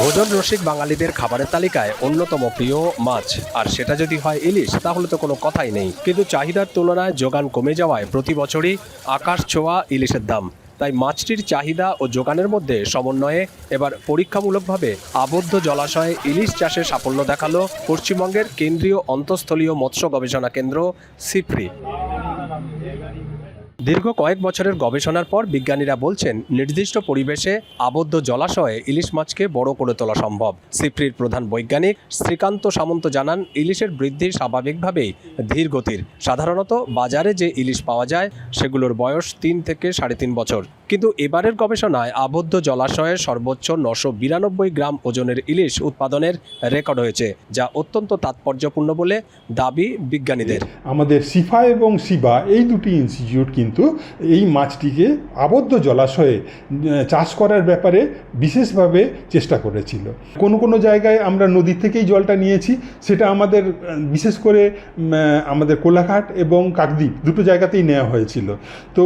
ভোজন রসিক বাঙালিদের খাবারের তালিকায় অন্যতম প্রিয় মাছ, আর সেটা যদি হয় ইলিশ তাহলে তো কোনো কথাই নেই। কিন্তু চাহিদার তুলনায় যোগান কমে যাওয়ায় প্রতি বছরই আকাশ ছোঁয়া ইলিশের দাম। তাই মাছটির চাহিদা ও যোগানের মধ্যে সমন্বয়ে এবার পরীক্ষামূলকভাবে আবদ্ধ জলাশয়ে ইলিশ চাষে সাফল্য দেখালো পশ্চিমবঙ্গের কেন্দ্রীয় অন্তঃস্থলীয় মৎস্য গবেষণা কেন্দ্র সিফ্রি। দীর্ঘ কয়েক বছরের গবেষণার পর বিজ্ঞানীরা বলছেন, নির্দিষ্ট পরিবেশে আবদ্ধ জলাশয়ে ইলিশ মাছকে বড় করে তোলা সম্ভব। সিফ্রির প্রধান বৈজ্ঞানিক শ্রীকান্ত সামন্ত জানান, ইলিশের বৃদ্ধি স্বাভাবিকভাবেই ধীর গতির। সাধারণত বাজারে যে ইলিশ পাওয়া যায় সেগুলোর বয়স 3 থেকে 3.5 বছর, কিন্তু এবারের গবেষণায় আবদ্ধ জলাশয়ে সর্বোচ্চ 992 গ্রাম ওজনের ইলিশ উৎপাদনের রেকর্ড হয়েছে, যা অত্যন্ত তাৎপর্যপূর্ণ বলে দাবি বিজ্ঞানীদের। আমাদের সিফা এবং সিবা এই দুটি ইনস্টিটিউট কিন্তু এই মাছটিকে আবদ্ধ জলাশয়ে চাষ করার ব্যাপারে বিশেষভাবে চেষ্টা করেছিল। কোনো জায়গায় আমরা নদী থেকেই জলটা নিয়েছি, সেটা আমাদের বিশেষ করে আমাদের কোলাঘাট এবং কাকদ্বীপ দুটো জায়গাতেই নেওয়া হয়েছিল। তো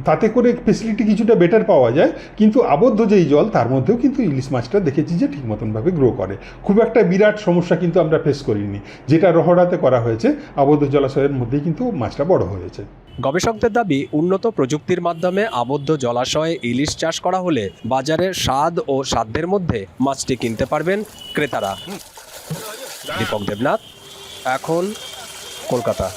তাতে করে ফেসিলিটি কিছুটা বেটার পাওয়া যায়, কিন্তু আবদ্ধ যেই জল তার মধ্যেও কিন্তু ইলিশ মাছটা দেখেছি যে ঠিক মতনভাবে গ্রো করে। খুব একটা বিরাট সমস্যা কিন্তু আমরা ফেস করিনি। যেটা রহড়াতে করা হয়েছে আবদ্ধ জলাশয়ের মধ্যেই কিন্তু মাছটা বড় হয়েছে। গবেষকদের দাবি, উন্নত প্রযুক্তির মাধ্যমে আবদ্ধ জলাশয়ে ইলিশ চাষ করা হলে বাজারে স্বাদ ও সাধ্যের মধ্যে মাছটি কিনতে পারবেন ক্রেতারা। দীপক দেবনাথ, এখন, কলকাতা।